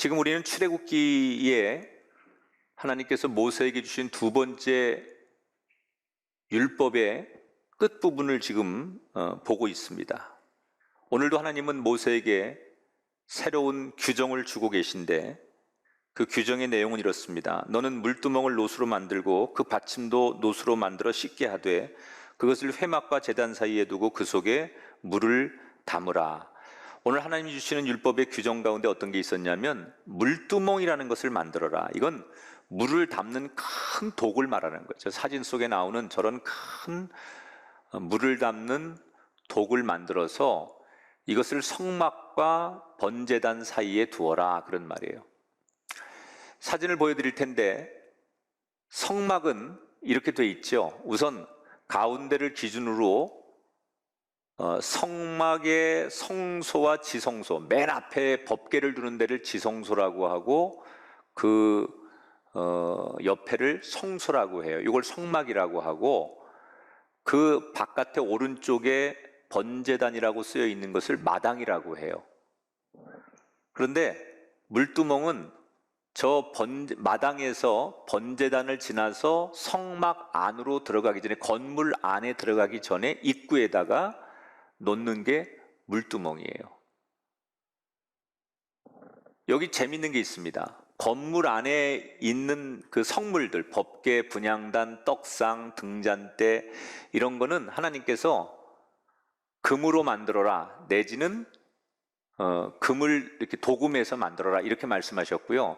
지금 우리는 출애굽기에 하나님께서 모세에게 주신 두 번째 율법의 끝부분을 지금 보고 있습니다. 오늘도 하나님은 모세에게 새로운 규정을 주고 계신데 그 규정의 내용은 이렇습니다. 너는 물두멍을 노수로 만들고 그 받침도 노수로 만들어 씻게 하되 그것을 회막과 제단 사이에 두고 그 속에 물을 담으라. 오늘 하나님이 주시는 율법의 규정 가운데 어떤 게 있었냐면 물두멍이라는 것을 만들어라. 이건 물을 담는 큰 독을 말하는 거죠. 사진 속에 나오는 저런 큰 물을 담는 독을 만들어서 이것을 성막과 번제단 사이에 두어라, 그런 말이에요. 사진을 보여드릴 텐데 성막은 이렇게 돼 있죠. 우선 가운데를 기준으로 성막의 성소와 지성소, 맨 앞에 법궤를 두는 데를 지성소라고 하고 그 옆에를 성소라고 해요. 이걸 성막이라고 하고 그 바깥에 오른쪽에 번제단이라고 쓰여 있는 것을 마당이라고 해요. 그런데 물두멍은 저 마당에서 번제단을 지나서 성막 안으로 들어가기 전에, 건물 안에 들어가기 전에 입구에다가 놓는 게 물두멍이에요. 여기 재밌는 게 있습니다. 건물 안에 있는 그 성물들, 법궤, 분향단, 떡상, 등잔대, 이런 거는 하나님께서 금으로 만들어라, 내지는 금을 이렇게 도금해서 만들어라, 이렇게 말씀하셨고요.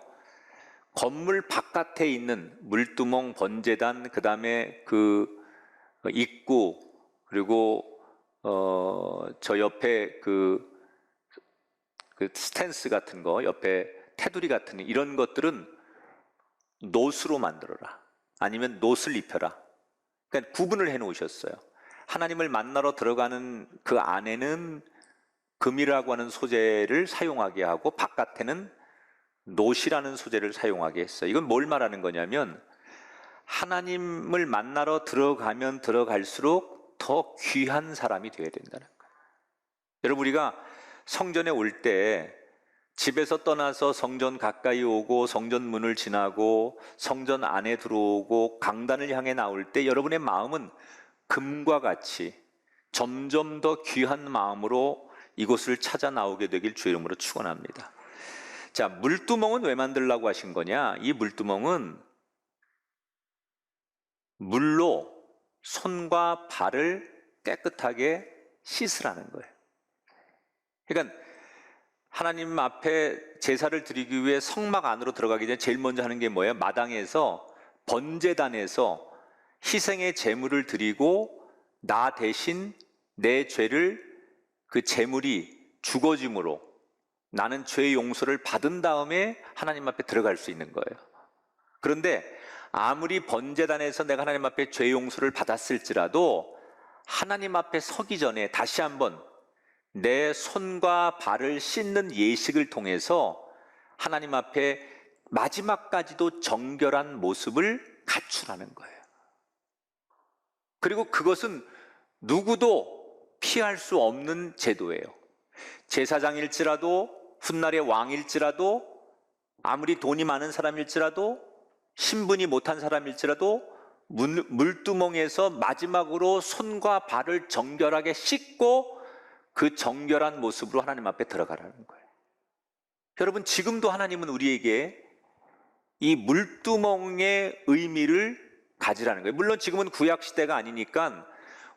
건물 바깥에 있는 물두멍, 번제단, 그 다음에 그 입구, 그리고 저 옆에 그 스탠스 같은 거, 옆에 테두리 같은 이런 것들은 노수로 만들어라, 아니면 노스를 입혀라. 그러니까 구분을 해 놓으셨어요. 하나님을 만나러 들어가는 그 안에는 금이라고 하는 소재를 사용하게 하고 바깥에는 노시라는 소재를 사용하게 했어요. 이건 뭘 말하는 거냐면 하나님을 만나러 들어가면 들어갈수록 더 귀한 사람이 되어야 된다는 거예요. 여러분, 우리가 성전에 올 때 집에서 떠나서 성전 가까이 오고 성전 문을 지나고 성전 안에 들어오고 강단을 향해 나올 때 여러분의 마음은 금과 같이 점점 더 귀한 마음으로 이곳을 찾아 나오게 되길 주의 이름으로 축원합니다. 자, 물두멍은 왜 만들라고 하신 거냐? 이 물두멍은 물로 손과 발을 깨끗하게 씻으라는 거예요. 그러니까 하나님 앞에 제사를 드리기 위해 성막 안으로 들어가기 전에 제일 먼저 하는 게 뭐예요? 마당에서 번제단에서 희생의 제물을 드리고 나 대신 내 죄를 그 제물이 죽어짐으로 나는 죄의 용서를 받은 다음에 하나님 앞에 들어갈 수 있는 거예요. 그런데 아무리 번제단에서 내가 하나님 앞에 죄의 용서를 받았을지라도 하나님 앞에 서기 전에 다시 한번 내 손과 발을 씻는 예식을 통해서 하나님 앞에 마지막까지도 정결한 모습을 갖추라는 거예요. 그리고 그것은 누구도 피할 수 없는 제도예요. 제사장일지라도, 훗날의 왕일지라도, 아무리 돈이 많은 사람일지라도, 신분이 못한 사람일지라도 물두멍에서 마지막으로 손과 발을 정결하게 씻고 그 정결한 모습으로 하나님 앞에 들어가라는 거예요. 여러분, 지금도 하나님은 우리에게 이 물두멍의 의미를 가지라는 거예요. 물론 지금은 구약시대가 아니니까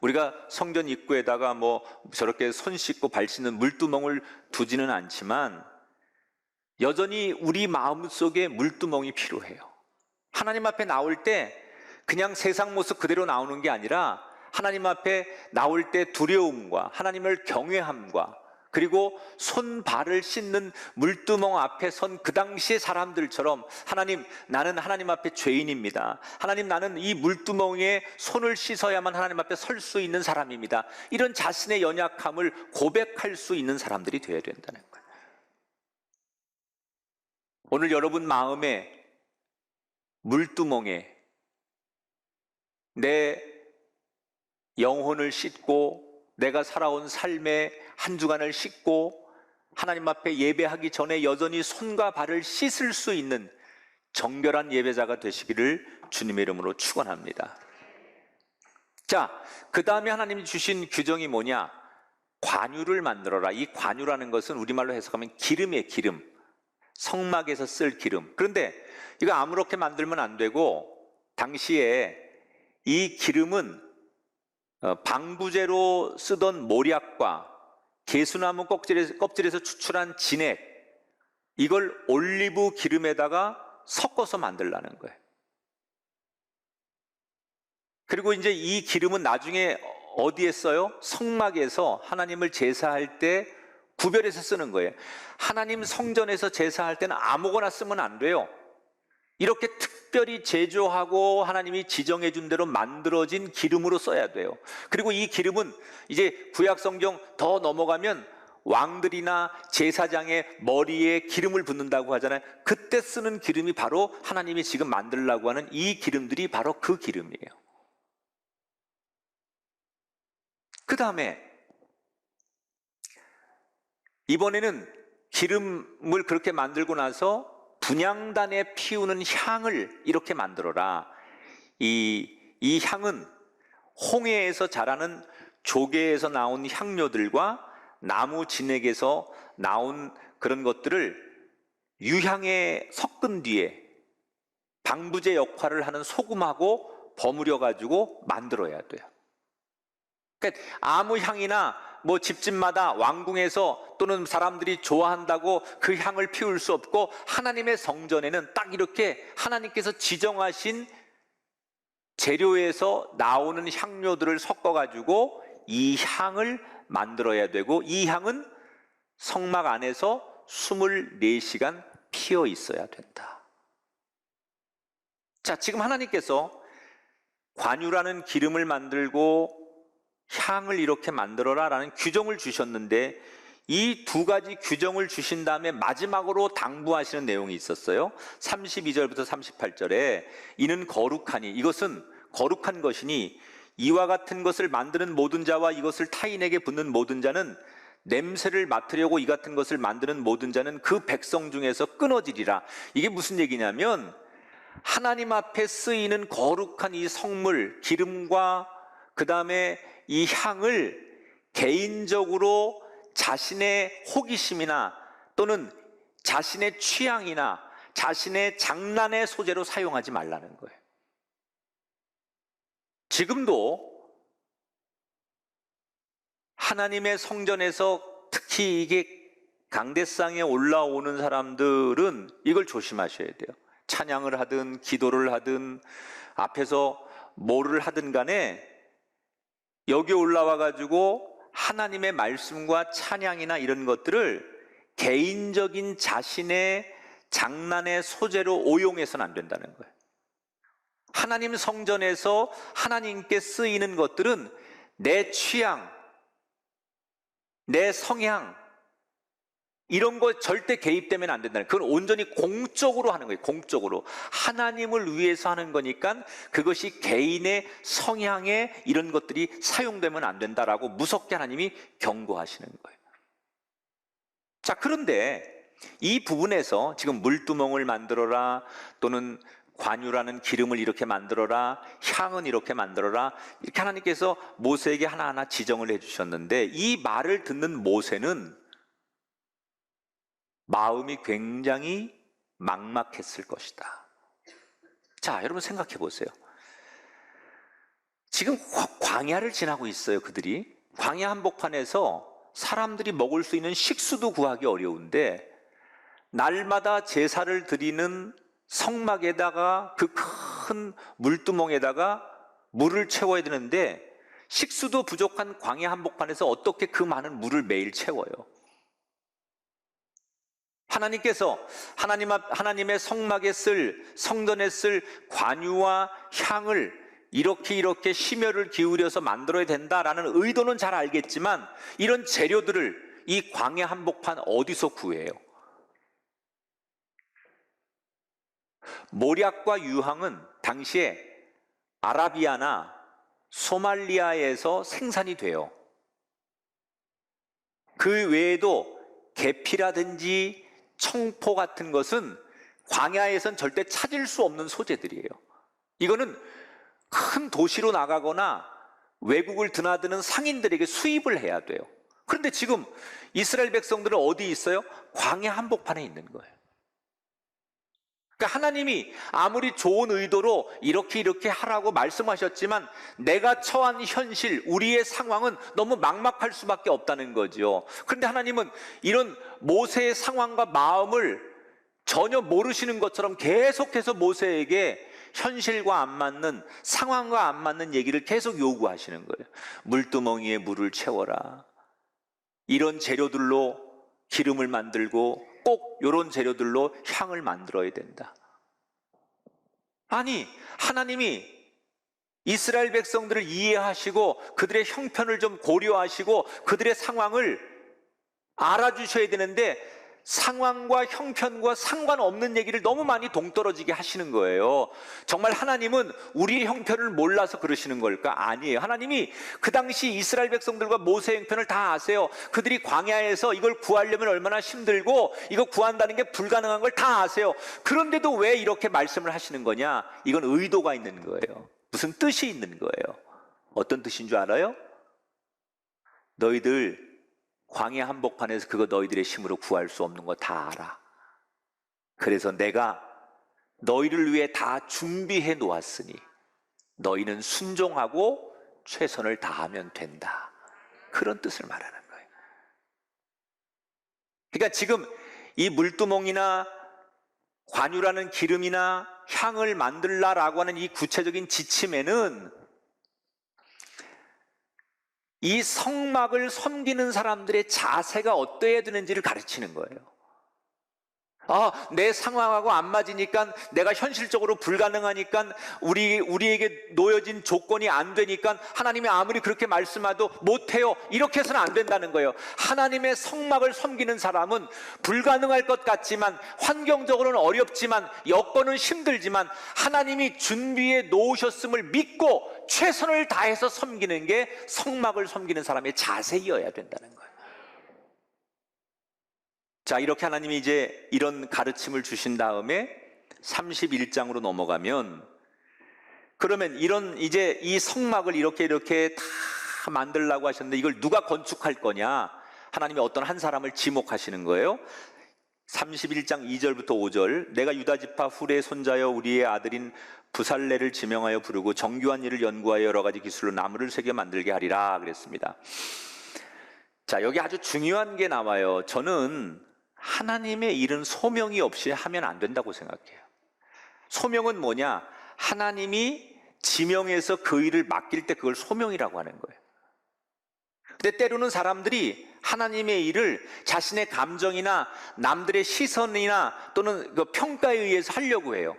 우리가 성전 입구에다가 뭐 저렇게 손 씻고 발 씻는 물두멍을 두지는 않지만 여전히 우리 마음속에 물두멍이 필요해요. 하나님 앞에 나올 때 그냥 세상 모습 그대로 나오는 게 아니라 하나님 앞에 나올 때 두려움과 하나님을 경외함과 그리고 손 발을 씻는 물두멍 앞에 선 그 당시의 사람들처럼, 하나님, 나는 하나님 앞에 죄인입니다. 하나님, 나는 이 물두멍에 손을 씻어야만 하나님 앞에 설 수 있는 사람입니다. 이런 자신의 연약함을 고백할 수 있는 사람들이 되어야 된다는 거예요. 오늘 여러분 마음에 물두멍에 내 영혼을 씻고 내가 살아온 삶의 한 주간을 씻고 하나님 앞에 예배하기 전에 여전히 손과 발을 씻을 수 있는 정결한 예배자가 되시기를 주님의 이름으로 축원합니다. 자, 그 다음에 하나님이 주신 규정이 뭐냐? 관유를 만들어라. 이 관유라는 것은 우리말로 해석하면 기름이에요. 기름. 성막에서 쓸 기름. 그런데 이거 아무렇게 만들면 안 되고, 당시에 이 기름은 방부제로 쓰던 모략과 개수나무 껍질에서 추출한 진액, 이걸 올리브 기름에다가 섞어서 만들라는 거예요. 그리고 이제 이 기름은 나중에 어디에 써요? 성막에서 하나님을 제사할 때 구별해서 쓰는 거예요. 하나님 성전에서 제사할 때는 아무거나 쓰면 안 돼요. 이렇게 특별히 제조하고 하나님이 지정해 준 대로 만들어진 기름으로 써야 돼요. 그리고 이 기름은 이제 구약 성경 더 넘어가면 왕들이나 제사장의 머리에 기름을 붓는다고 하잖아요. 그때 쓰는 기름이 바로 하나님이 지금 만들려고 하는 이 기름들이 바로 그 기름이에요. 그 다음에 이번에는 기름을 그렇게 만들고 나서 분향단에 피우는 향을 이렇게 만들어라. 이 향은 홍해에서 자라는 조개에서 나온 향료들과 나무 진액에서 나온 그런 것들을 유향에 섞은 뒤에 방부제 역할을 하는 소금하고 버무려 가지고 만들어야 돼요. 그러니까 아무 향이나 뭐 집집마다 왕궁에서 또는 사람들이 좋아한다고 그 향을 피울 수 없고, 하나님의 성전에는 딱 이렇게 하나님께서 지정하신 재료에서 나오는 향료들을 섞어가지고 이 향을 만들어야 되고, 이 향은 성막 안에서 24시간 피어 있어야 된다. 자, 지금 하나님께서 관유라는 기름을 만들고 향을 이렇게 만들어라 라는 규정을 주셨는데, 이 두 가지 규정을 주신 다음에 마지막으로 당부하시는 내용이 있었어요. 32절부터 38절에 이는 거룩하니, 이것은 거룩한 것이니 이와 같은 것을 만드는 모든 자와 이것을 타인에게 붓는 모든 자는, 냄새를 맡으려고 이 같은 것을 만드는 모든 자는 그 백성 중에서 끊어지리라. 이게 무슨 얘기냐면, 하나님 앞에 쓰이는 거룩한 이 성물, 기름과 그 다음에 이 향을 개인적으로 자신의 호기심이나 또는 자신의 취향이나 자신의 장난의 소재로 사용하지 말라는 거예요. 지금도 하나님의 성전에서 특히 이게 강대상에 올라오는 사람들은 이걸 조심하셔야 돼요. 찬양을 하든 기도를 하든 앞에서 뭐를 하든 간에 여기 올라와 가지고 하나님의 말씀과 찬양이나 이런 것들을 개인적인 자신의 장난의 소재로 오용해서는 안 된다는 거예요. 하나님 성전에서 하나님께 쓰이는 것들은 내 취향, 내 성향, 이런 거 절대 개입되면 안 된다는 거예요. 그건 온전히 공적으로 하는 거예요. 공적으로 하나님을 위해서 하는 거니까 그것이 개인의 성향에 이런 것들이 사용되면 안 된다라고 무섭게 하나님이 경고하시는 거예요. 자, 그런데 이 부분에서 지금 물두멍을 만들어라, 또는 관유라는 기름을 이렇게 만들어라, 향은 이렇게 만들어라, 이렇게 하나님께서 모세에게 하나하나 지정을 해주셨는데, 이 말을 듣는 모세는 마음이 굉장히 막막했을 것이다. 자, 여러분 생각해 보세요. 지금 광야를 지나고 있어요. 그들이 광야 한복판에서 사람들이 먹을 수 있는 식수도 구하기 어려운데, 날마다 제사를 드리는 성막에다가 그 큰 물두멍에다가 물을 채워야 되는데, 식수도 부족한 광야 한복판에서 어떻게 그 많은 물을 매일 채워요? 하나님께서 하나님의 성막에 쓸, 성전에 쓸 관유와 향을 이렇게 심혈을 기울여서 만들어야 된다라는 의도는 잘 알겠지만, 이런 재료들을 이 광야 한복판 어디서 구해요? 모략과 유황은 당시에 아라비아나 소말리아에서 생산이 돼요. 그 외에도 계피라든지 청포 같은 것은 광야에선 절대 찾을 수 없는 소재들이에요. 이거는 큰 도시로 나가거나 외국을 드나드는 상인들에게 수입을 해야 돼요. 그런데 지금 이스라엘 백성들은 어디 있어요? 광야 한복판에 있는 거예요. 그러니까 하나님이 아무리 좋은 의도로 이렇게 하라고 말씀하셨지만 내가 처한 현실, 우리의 상황은 너무 막막할 수밖에 없다는 거죠. 그런데 하나님은 이런 모세의 상황과 마음을 전혀 모르시는 것처럼 계속해서 모세에게 현실과 안 맞는, 상황과 안 맞는 얘기를 계속 요구하시는 거예요. 물두멍이에 물을 채워라. 이런 재료들로 기름을 만들고 꼭 이런 재료들로 향을 만들어야 된다. 아니, 하나님이 이스라엘 백성들을 이해하시고 그들의 형편을 좀 고려하시고 그들의 상황을 알아주셔야 되는데 상황과 형편과 상관없는 얘기를 너무 많이 동떨어지게 하시는 거예요. 정말 하나님은 우리의 형편을 몰라서 그러시는 걸까? 아니에요. 하나님이 그 당시 이스라엘 백성들과 모세의 형편을 다 아세요. 그들이 광야에서 이걸 구하려면 얼마나 힘들고 이거 구한다는 게 불가능한 걸 다 아세요. 그런데도 왜 이렇게 말씀을 하시는 거냐? 이건 의도가 있는 거예요. 무슨 뜻이 있는 거예요. 어떤 뜻인 줄 알아요? 너희들 광야 한복판에서 그거 너희들의 힘으로 구할 수 없는 거 다 알아. 그래서 내가 너희를 위해 다 준비해 놓았으니 너희는 순종하고 최선을 다하면 된다. 그런 뜻을 말하는 거예요. 그러니까 지금 이 물두멍이나 관유라는 기름이나 향을 만들라라고 하는 이 구체적인 지침에는 이 성막을 섬기는 사람들의 자세가 어떠해야 되는지를 가르치는 거예요. 내 상황하고 안 맞으니까, 내가 현실적으로 불가능하니까, 우리에게 놓여진 조건이 안 되니까 하나님이 아무리 그렇게 말씀해도 못해요. 이렇게 해서는 안 된다는 거예요. 하나님의 성막을 섬기는 사람은 불가능할 것 같지만, 환경적으로는 어렵지만, 여건은 힘들지만 하나님이 준비해 놓으셨음을 믿고 최선을 다해서 섬기는 게 성막을 섬기는 사람의 자세이어야 된다는 거예요. 자, 이렇게 하나님이 이제 이런 가르침을 주신 다음에 31장으로 넘어가면, 그러면 이제 이 성막을 이렇게 다 만들라고 하셨는데 이걸 누가 건축할 거냐? 하나님이 어떤 한 사람을 지목하시는 거예요. 31장 2절부터 5절, 내가 유다 지파 훌의 손자여 우리의 아들인 부살레를 지명하여 부르고 정교한 일을 연구하여 여러 가지 기술로 나무를 새겨 만들게 하리라 그랬습니다. 자, 여기 아주 중요한 게 나와요. 저는 하나님의 일은 소명이 없이 하면 안 된다고 생각해요. 소명은 뭐냐? 하나님이 지명해서 그 일을 맡길 때 그걸 소명이라고 하는 거예요. 근데 때로는 사람들이 하나님의 일을 자신의 감정이나 남들의 시선이나 또는 그 평가에 의해서 하려고 해요.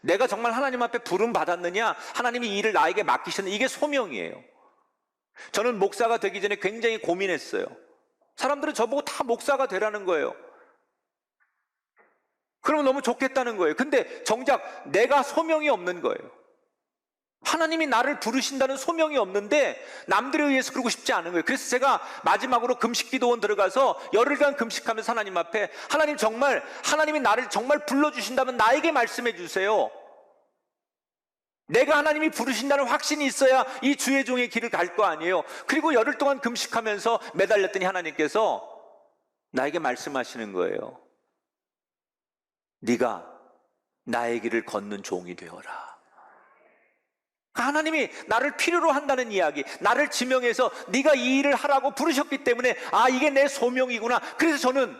내가 정말 하나님 앞에 부름 받았느냐? 하나님이 이 일을 나에게 맡기셨느냐? 이게 소명이에요. 저는 목사가 되기 전에 굉장히 고민했어요. 사람들은 저보고 다 목사가 되라는 거예요. 그러면 너무 좋겠다는 거예요. 근데 정작 내가 소명이 없는 거예요. 하나님이 나를 부르신다는 소명이 없는데 남들에 의해서 그러고 싶지 않은 거예요. 그래서 제가 마지막으로 금식기도원 들어가서 열흘간 금식하면서 하나님 앞에, 하나님 정말 하나님이 나를 정말 불러주신다면 나에게 말씀해 주세요. 내가 하나님이 부르신다는 확신이 있어야 이 주의 종의 길을 갈 거 아니에요. 그리고 열흘 동안 금식하면서 매달렸더니 하나님께서 나에게 말씀하시는 거예요. 네가 나의 길을 걷는 종이 되어라. 하나님이 나를 필요로 한다는 이야기, 나를 지명해서 네가 이 일을 하라고 부르셨기 때문에 이게 내 소명이구나. 그래서 저는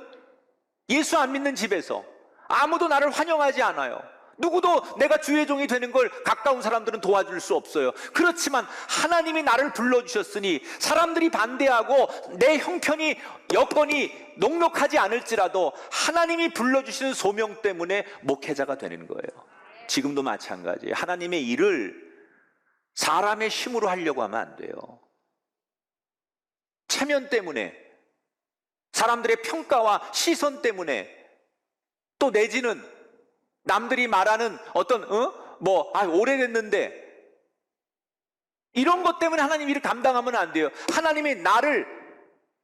예수 안 믿는 집에서 아무도 나를 환영하지 않아요. 누구도 내가 주의 종이 되는 걸 가까운 사람들은 도와줄 수 없어요. 그렇지만 하나님이 나를 불러주셨으니 사람들이 반대하고 내 형편이 여건이 녹록하지 않을지라도 하나님이 불러주시는 소명 때문에 목회자가 되는 거예요. 지금도 마찬가지예요. 하나님의 일을 사람의 힘으로 하려고 하면 안 돼요. 체면 때문에, 사람들의 평가와 시선 때문에, 또 내지는 남들이 말하는 어떤 오래됐는데 이런 것 때문에 하나님 일을 감당하면 안 돼요. 하나님이 나를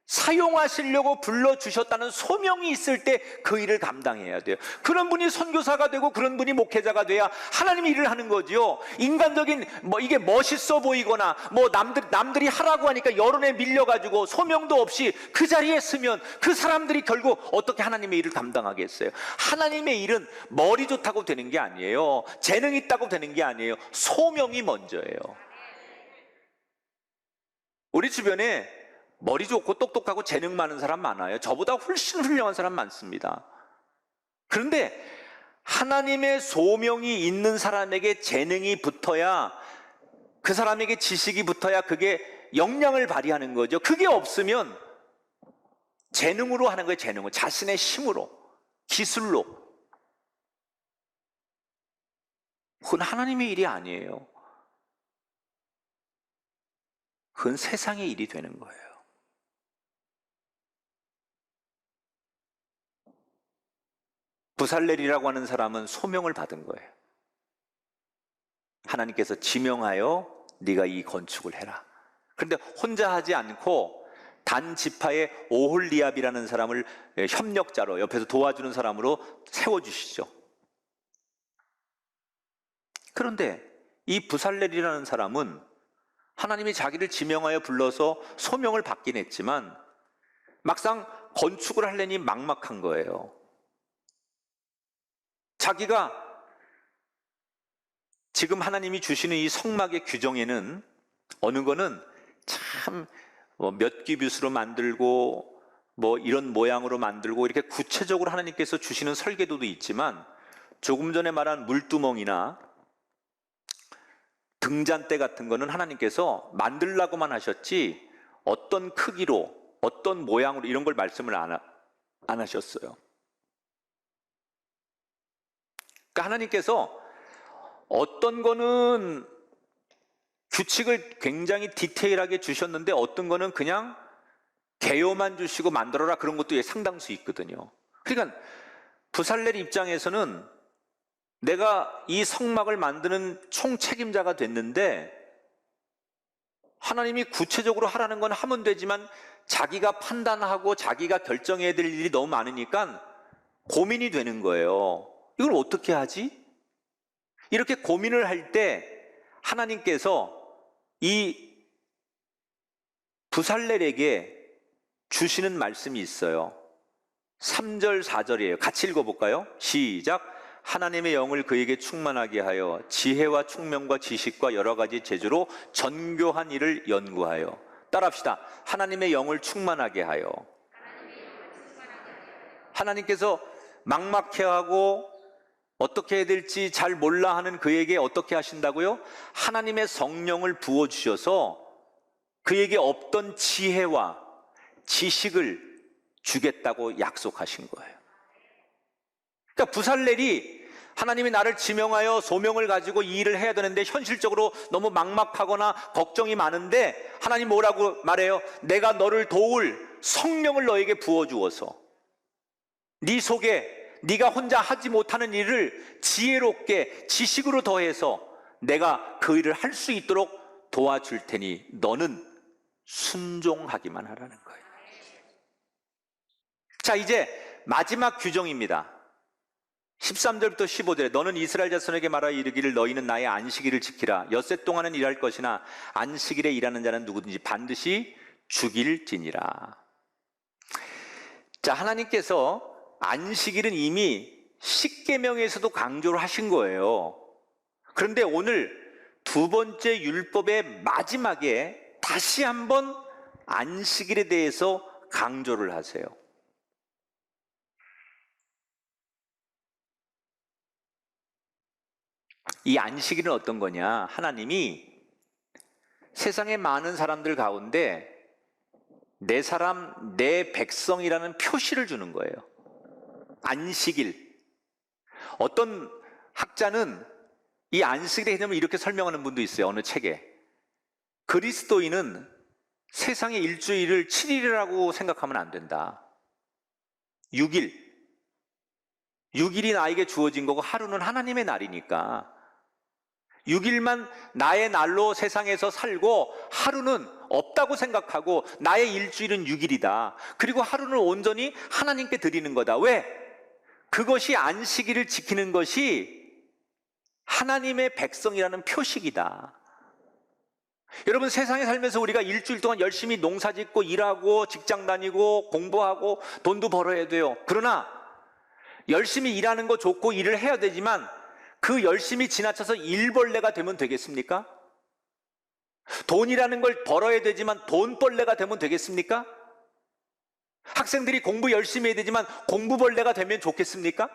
사용하시려고 불러주셨다는 소명이 있을 때 그 일을 감당해야 돼요. 그런 분이 선교사가 되고 그런 분이 목회자가 돼야 하나님의 일을 하는 거지요. 인간적인 이게 멋있어 보이거나 남들이 하라고 하니까 여론에 밀려가지고 소명도 없이 그 자리에 서면 그 사람들이 결국 어떻게 하나님의 일을 감당하겠어요? 하나님의 일은 머리 좋다고 되는 게 아니에요. 재능 있다고 되는 게 아니에요. 소명이 먼저예요. 우리 주변에 머리 좋고 똑똑하고 재능 많은 사람 많아요. 저보다 훨씬 훌륭한 사람 많습니다. 그런데 하나님의 소명이 있는 사람에게 재능이 붙어야, 그 사람에게 지식이 붙어야 그게 역량을 발휘하는 거죠. 그게 없으면 재능으로 하는 거예요. 재능으로, 자신의 힘으로, 기술로. 그건 하나님의 일이 아니에요. 그건 세상의 일이 되는 거예요. 부살렐이라고 하는 사람은 소명을 받은 거예요. 하나님께서 지명하여 네가 이 건축을 해라. 그런데 혼자 하지 않고 단 지파의 오홀리압이라는 사람을 협력자로, 옆에서 도와주는 사람으로 세워주시죠. 그런데 이 부살렐이라는 사람은 하나님이 자기를 지명하여 불러서 소명을 받긴 했지만 막상 건축을 하려니 막막한 거예요. 자기가 지금 하나님이 주시는 이 성막의 규정에는 어느 거는 참 몇 규빗으로 만들고 이런 모양으로 만들고 이렇게 구체적으로 하나님께서 주시는 설계도도 있지만, 조금 전에 말한 물두멍이나 등잔대 같은 거는 하나님께서 만들라고만 하셨지 어떤 크기로 어떤 모양으로 이런 걸 말씀을 안 하셨어요. 그러니까 하나님께서 어떤 거는 규칙을 굉장히 디테일하게 주셨는데 어떤 거는 그냥 개요만 주시고 만들어라, 그런 것도 상당수 있거든요. 그러니까 부살렐 입장에서는 내가 이 성막을 만드는 총책임자가 됐는데 하나님이 구체적으로 하라는 건 하면 되지만 자기가 판단하고 자기가 결정해야 될 일이 너무 많으니까 고민이 되는 거예요. 이걸 어떻게 하지? 이렇게 고민을 할 때 하나님께서 이 부살렐에게 주시는 말씀이 있어요. 3절 4절이에요. 같이 읽어볼까요? 시작. 하나님의 영을 그에게 충만하게 하여 지혜와 총명과 지식과 여러 가지 재주로 전교한 일을 연구하여. 따라합시다. 하나님의 영을 충만하게 하여. 하나님께서 막막해하고 어떻게 해야 될지 잘 몰라 하는 그에게 어떻게 하신다고요? 하나님의 성령을 부어주셔서 그에게 없던 지혜와 지식을 주겠다고 약속하신 거예요. 그러니까 부살렐이 하나님이 나를 지명하여 소명을 가지고 이 일을 해야 되는데 현실적으로 너무 막막하거나 걱정이 많은데 하나님 뭐라고 말해요? 내가 너를 도울 성령을 너에게 부어주어서 네 속에 네가 혼자 하지 못하는 일을 지혜롭게 지식으로 더해서 내가 그 일을 할 수 있도록 도와줄 테니 너는 순종하기만 하라는 거예요. 자, 이제 마지막 규정입니다. 13절부터 15절에 너는 이스라엘 자손에게 말하여 이르기를 너희는 나의 안식일을 지키라. 엿새 동안은 일할 것이나 안식일에 일하는 자는 누구든지 반드시 죽일지니라. 자, 하나님께서 안식일은 이미 십계명에서도 강조를 하신 거예요. 그런데 오늘 두 번째 율법의 마지막에 다시 한번 안식일에 대해서 강조를 하세요. 이 안식일은 어떤 거냐? 하나님이 세상의 많은 사람들 가운데 내 사람, 내 백성이라는 표시를 주는 거예요. 안식일. 어떤 학자는 이 안식일의 개념을 이렇게 설명하는 분도 있어요. 어느 책에. 그리스도인은 세상의 일주일을 7일이라고 생각하면 안 된다. 6일. 6일이 나에게 주어진 거고 하루는 하나님의 날이니까 6일만 나의 날로 세상에서 살고 하루는 없다고 생각하고 나의 일주일은 6일이다. 그리고 하루는 온전히 하나님께 드리는 거다. 왜? 그것이 안식일을 지키는 것이 하나님의 백성이라는 표식이다. 여러분, 세상에 살면서 우리가 일주일 동안 열심히 농사 짓고 일하고 직장 다니고 공부하고 돈도 벌어야 돼요. 그러나 열심히 일하는 거 좋고 일을 해야 되지만 그 열심히 지나쳐서 일벌레가 되면 되겠습니까? 돈이라는 걸 벌어야 되지만 돈벌레가 되면 되겠습니까? 학생들이 공부 열심히 해야 되지만 공부벌레가 되면 좋겠습니까?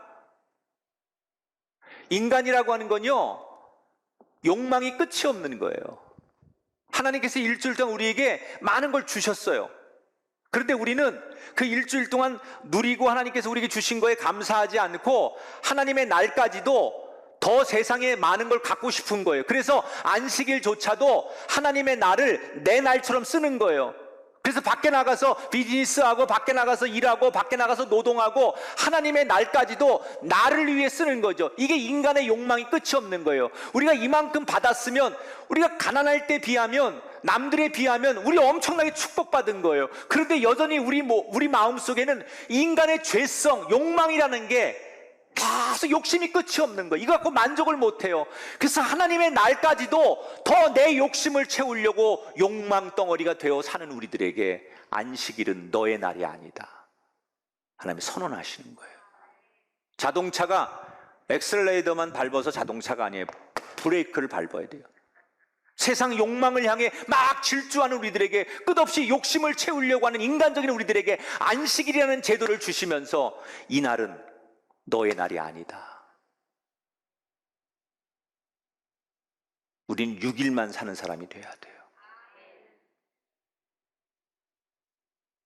인간이라고 하는 건요, 욕망이 끝이 없는 거예요. 하나님께서 일주일 동안 우리에게 많은 걸 주셨어요. 그런데 우리는 그 일주일 동안 누리고 하나님께서 우리에게 주신 거에 감사하지 않고 하나님의 날까지도 더 세상에 많은 걸 갖고 싶은 거예요. 그래서 안식일조차도 하나님의 날을 내 날처럼 쓰는 거예요. 그래서 밖에 나가서 비즈니스하고 밖에 나가서 일하고 밖에 나가서 노동하고 하나님의 날까지도 나를 위해 쓰는 거죠. 이게 인간의 욕망이 끝이 없는 거예요. 우리가 이만큼 받았으면, 우리가 가난할 때 비하면, 남들에 비하면 우리 엄청나게 축복받은 거예요. 그런데 여전히 우리 마음속에는 인간의 죄성, 욕망이라는 게 계속 욕심이 끝이 없는 거예요. 이거 갖고 만족을 못해요. 그래서 하나님의 날까지도 더 내 욕심을 채우려고 욕망 덩어리가 되어 사는 우리들에게 안식일은 너의 날이 아니다, 하나님이 선언하시는 거예요. 자동차가 엑셀레이터만 밟아서 자동차가 아니에요. 브레이크를 밟아야 돼요. 세상 욕망을 향해 막 질주하는 우리들에게, 끝없이 욕심을 채우려고 하는 인간적인 우리들에게 안식일이라는 제도를 주시면서 이 날은 너의 날이 아니다. 우린 6일만 사는 사람이 돼야 돼요.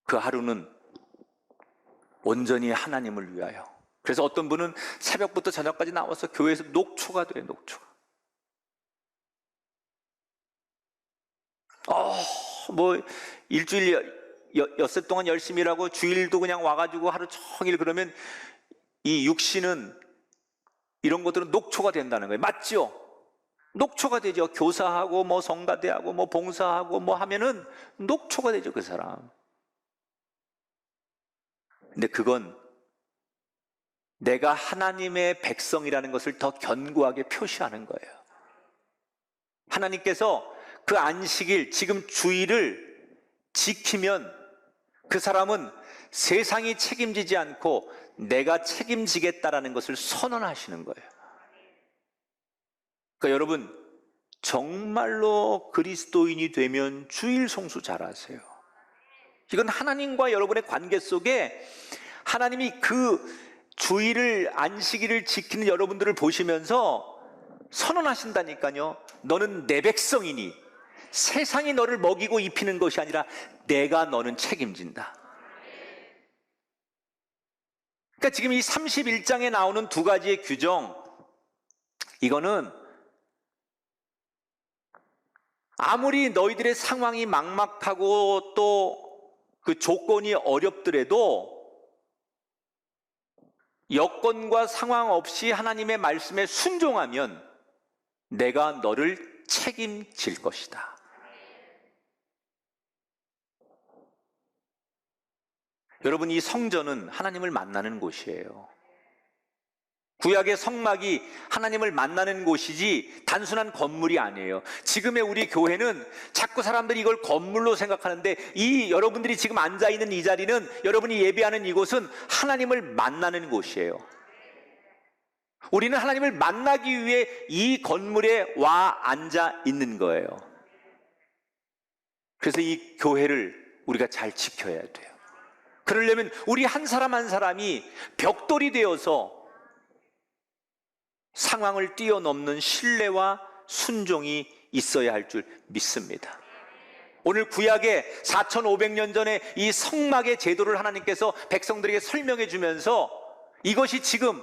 그 하루는 온전히 하나님을 위하여. 그래서 어떤 분은 새벽부터 저녁까지 나와서 교회에서 녹초가 돼요. 녹초가. 일주일 엿새 동안 열심히 일하고 주일도 그냥 와가지고 하루 종일, 그러면 이 육신은, 이런 것들은 녹초가 된다는 거예요. 맞죠? 녹초가 되죠. 교사하고 성가대하고 봉사하고 하면은 녹초가 되죠, 그 사람. 근데 그건 내가 하나님의 백성이라는 것을 더 견고하게 표시하는 거예요. 하나님께서 그 안식일, 지금 주일을 지키면 그 사람은 세상이 책임지지 않고 내가 책임지겠다라는 것을 선언하시는 거예요. 그러니까 여러분, 정말로 그리스도인이 되면 주일 성수 잘하세요. 이건 하나님과 여러분의 관계 속에 하나님이 그 주일을, 안식일을 지키는 여러분들을 보시면서 선언하신다니까요. 너는 내 백성이니 세상이 너를 먹이고 입히는 것이 아니라 내가 너는 책임진다. 그러니까 지금 이 31장에 나오는 두 가지의 규정, 이거는 아무리 너희들의 상황이 막막하고 또 그 조건이 어렵더라도 여건과 상황 없이 하나님의 말씀에 순종하면 내가 너를 책임질 것이다. 여러분, 이 성전은 하나님을 만나는 곳이에요. 구약의 성막이 하나님을 만나는 곳이지 단순한 건물이 아니에요. 지금의 우리 교회는 자꾸 사람들이 이걸 건물로 생각하는데, 이 여러분들이 지금 앉아있는 이 자리는, 여러분이 예배하는 이곳은 하나님을 만나는 곳이에요. 우리는 하나님을 만나기 위해 이 건물에 와 앉아 있는 거예요. 그래서 이 교회를 우리가 잘 지켜야 돼요. 그러려면 우리 한 사람 한 사람이 벽돌이 되어서 상황을 뛰어넘는 신뢰와 순종이 있어야 할 줄 믿습니다. 오늘 구약의 4500년 전에 이 성막의 제도를 하나님께서 백성들에게 설명해 주면서 이것이 지금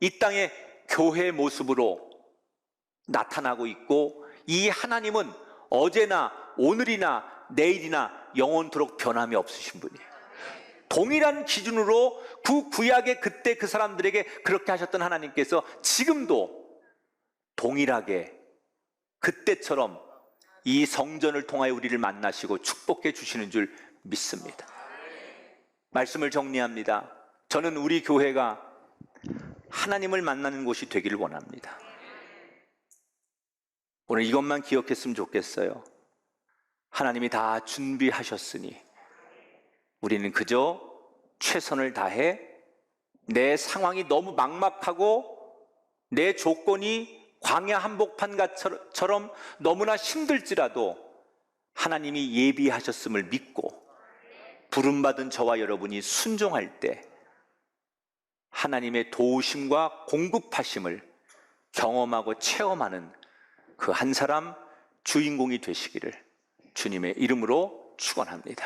이 땅의 교회의 모습으로 나타나고 있고, 이 하나님은 어제나 오늘이나 내일이나 영원토록 변함이 없으신 분이에요. 동일한 기준으로 그 구약의 그때 그 사람들에게 그렇게 하셨던 하나님께서 지금도 동일하게 그때처럼 이 성전을 통하여 우리를 만나시고 축복해 주시는 줄 믿습니다. 말씀을 정리합니다. 저는 우리 교회가 하나님을 만나는 곳이 되기를 원합니다. 오늘 이것만 기억했으면 좋겠어요. 하나님이 다 준비하셨으니 우리는 그저 최선을 다해 내 상황이 너무 막막하고 내 조건이 광야 한복판처럼 너무나 힘들지라도 하나님이 예비하셨음을 믿고 부름받은 저와 여러분이 순종할 때 하나님의 도우심과 공급하심을 경험하고 체험하는 그 한 사람 주인공이 되시기를 주님의 이름으로 축원합니다.